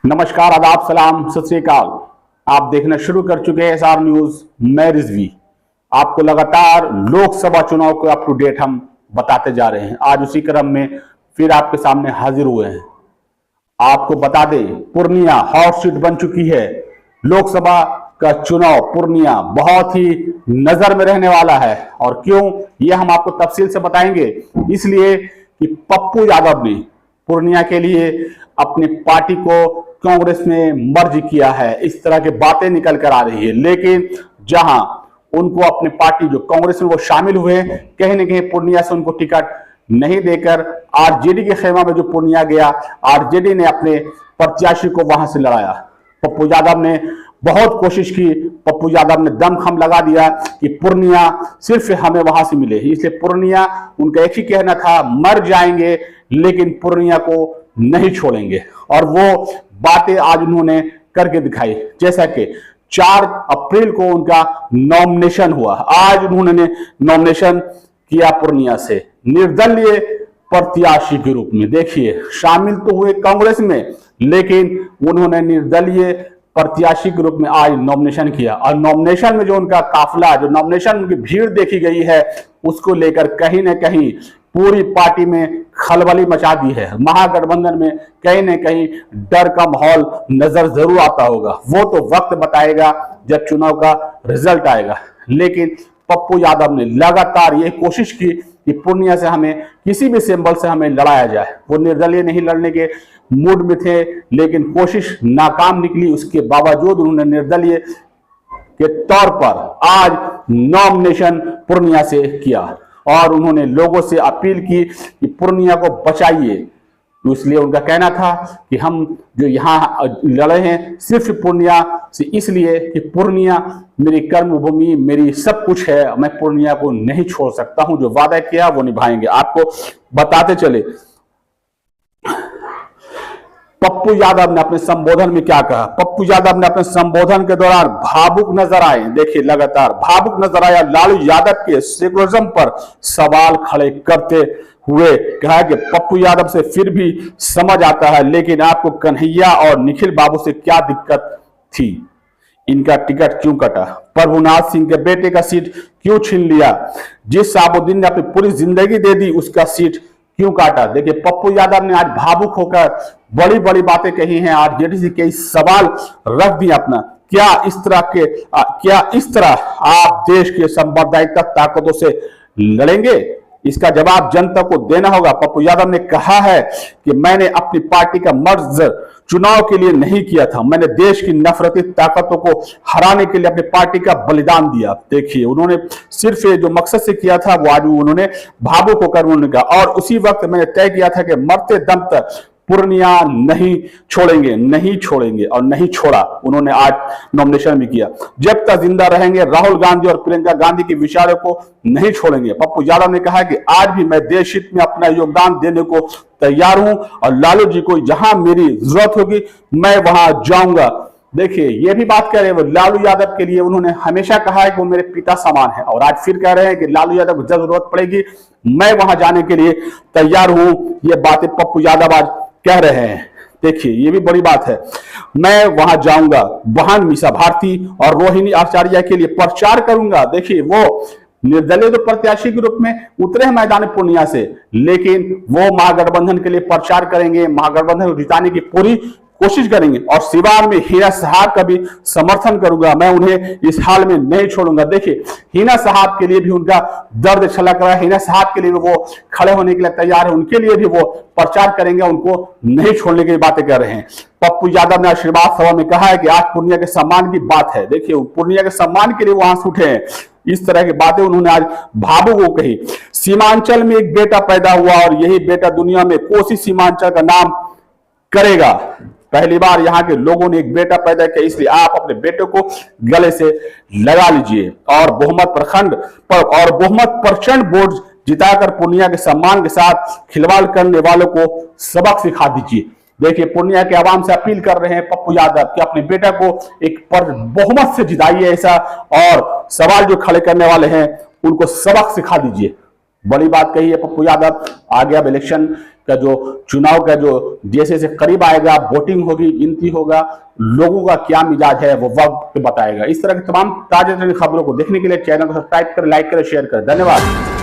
नमस्कार, आदाब, सलाम, सत श्री अकाल। आप देखना शुरू कर चुके हैं एसआर न्यूज। मैं रिजवी आपको लगातार लोकसभा चुनाव को अप टू डेट हम बताते जा रहे हैं। आज उसी क्रम में फिर आपके सामने हाजिर हुए हैं। आपको बता दें, पूर्णिया हॉट सीट बन चुकी है। लोकसभा का चुनाव पूर्णिया बहुत ही नजर में रहने वाला है। और क्यों, यह हम आपको तफसील से बताएंगे। इसलिए कि पप्पू यादव ने पूर्णिया के लिए अपनी पार्टी को कांग्रेस में मर्ज किया है, इस तरह की बातें निकल कर आ रही है। लेकिन जहां उनको अपनी पार्टी जो कांग्रेस में वो शामिल हुए, कहीं ना कहीं पूर्णिया से उनको टिकट नहीं देकर आरजेडी के खेमा में जो पूर्णिया गया, आरजेडी ने अपने प्रत्याशी को वहां से लड़ाया। पप्पू यादव ने बहुत कोशिश की, पप्पू यादव ने दमखम लगा दिया कि पूर्णिया सिर्फ हमें वहां से मिले। इसलिए पूर्णिया, उनका एक ही कहना था, मर जाएंगे लेकिन पूर्णिया को नहीं छोड़ेंगे। और वो बातें आज उन्होंने करके दिखाई। जैसा कि 4 अप्रैल को उनका नॉमिनेशन हुआ। आज उन्होंने नॉमिनेशन किया पूर्णिया से निर्दलीय प्रत्याशी के रूप में। देखिए, शामिल तो हुए कांग्रेस में, लेकिन उन्होंने निर्दलीय प्रत्याशी के रूप में आज नॉमिनेशन किया। और नॉमिनेशन में जो उनका काफिला, जो नॉमिनेशन उनकी भीड़ देखी गई है, उसको लेकर कहीं ना कहीं पूरी पार्टी में खलबली मचा दी है। महागठबंधन में कहीं ना कहीं डर का माहौल नजर जरूर आता होगा। वो तो वक्त बताएगा जब चुनाव का रिजल्ट आएगा। लेकिन पप्पू यादव ने लगातार ये कोशिश की कि पूर्णिया से हमें किसी भी सिंबल से हमें लड़ाया जाए। वो निर्दलीय नहीं लड़ने के मूड में थे, लेकिन कोशिश नाकाम निकली। उसके बावजूद उन्होंने निर्दलीय के तौर पर आज नॉमिनेशन पूर्णिया से किया और उन्होंने लोगों से अपील की कि पूर्णिया को बचाइए। तो इसलिए उनका कहना था कि हम जो यहाँ लड़े हैं सिर्फ पूर्णिया से, इसलिए कि पूर्णिया मेरी कर्मभूमि, मेरी सब कुछ है। मैं पूर्णिया को नहीं छोड़ सकता हूं। जो वादा किया वो निभाएंगे। आपको बताते चले, पप्पू यादव ने अपने संबोधन में क्या कहा। पप्पू यादव ने अपने संबोधन के दौरान भावुक नजर आए। देखिए, लगातार भावुक नजर आया। लालू यादव के सेकुलरिज्म पर सवाल खड़े करते हुए कहा कि पप्पू यादव से फिर भी समझ आता है, लेकिन आपको कन्हैया और निखिल बाबू से क्या दिक्कत थी? इनका टिकट क्यों कटा? प्रभुनाथ सिंह के बेटे का सीट क्यों छीन लिया? जिस साबुद्दीन ने अपनी पूरी जिंदगी दे दी, उसका सीट क्यों काटा? देखिए, पप्पू यादव ने आज भावुक होकर बड़ी बड़ी बातें कही हैं। आरजेडी से कई सवाल रख दिए अपना। क्या इस तरह आप देश के सांप्रदायिक ताकतों से लड़ेंगे? इसका जवाब जनता को देना होगा। पप्पू यादव ने कहा है कि मैंने अपनी पार्टी का मर्ज चुनाव के लिए नहीं किया था। मैंने देश की नफरती ताकतों को हराने के लिए अपनी पार्टी का बलिदान दिया। देखिए, उन्होंने सिर्फ ये जो मकसद से किया था, वो आज उन्होंने भावुक होकर उन्होंने कहा। और उसी वक्त मैंने तय किया था कि मरते दम तक पूर्णिया नहीं छोड़ेंगे, नहीं छोड़ेंगे, और नहीं छोड़ा। उन्होंने आज नॉमिनेशन भी किया। जब तक जिंदा रहेंगे राहुल गांधी और प्रियंका गांधी के विचारों को नहीं छोड़ेंगे। पप्पू यादव ने कहा कि आज भी मैं देश हित में अपना योगदान देने को तैयार हूं और लालू जी को जहां मेरी जरूरत होगी मैं वहां जाऊंगा। देखिए, ये भी बात कह रहे हैं वो लालू यादव के लिए। उन्होंने हमेशा कहा है कि वो मेरे पिता समान है, और आज फिर कह रहे हैं कि लालू यादव को जब जरूरत पड़ेगी मैं वहां जाने के लिए तैयार हूं। ये बातें पप्पू यादव आज कह रहे हैं। देखिए, ये भी बड़ी बात है। मैं वहां जाऊंगा, बहन मीसा भारती और रोहिणी आचार्य के लिए प्रचार करूंगा। देखिए, वो निर्दलीय तो प्रत्याशी के रूप में उतरे हैं मैदान पूर्णिया से, लेकिन वो महागठबंधन के लिए प्रचार करेंगे, महागठबंधन को जिताने की पूरी कोशिश करेंगे। और सिवान में हिना साहब का भी समर्थन करूंगा। मैं उन्हें इस हाल में नहीं छोड़ूंगा। देखिए, हिना साहब के लिए भी उनका दर्द छलक रहा है। हिना साहब के लिए भी वो खड़े होने के लिए तैयार है। उनके लिए भी वो प्रचार करेंगे, उनको नहीं छोड़ने की बातें कर रहे हैं। पप्पू यादव ने आशीर्वाद सभा में कहा है कि आज पूर्णिया के सम्मान की बात है। देखिए, पूर्णिया के सम्मान के लिए वहां से उठे हैं। इस तरह की बातें उन्होंने आज भावुक को कही। सीमांचल में एक बेटा पैदा हुआ और यही बेटा दुनिया में कोसी सीमांचल का नाम करेगा। पहली बार यहाँ के लोगों ने एक बेटा पैदा किया, इसलिए आप अपने बेटे को गले से लगा लीजिए और बहुमत प्रचंड वोट जिताकर पूर्णिया के सम्मान के साथ खिलवाड़ करने वालों को सबक सिखा दीजिए। देखिए, पूर्णिया के आवाम से अपील कर रहे हैं पप्पू यादव कि अपने बेटा को एक बहुमत से जिताइए ऐसा, और सवाल जो खड़े करने वाले हैं उनको सबक सिखा दीजिए। बड़ी बात कही है पप्पू यादव। आगे अब इलेक्शन का जो चुनाव का जो जैसे जैसे करीब आएगा, वोटिंग होगी, गिनती होगा, लोगों का क्या मिजाज है वो वक्त बताएगा। इस तरह की तमाम ताजा खबरों को देखने के लिए चैनल को सब्सक्राइब करें, लाइक करें, शेयर करें। धन्यवाद।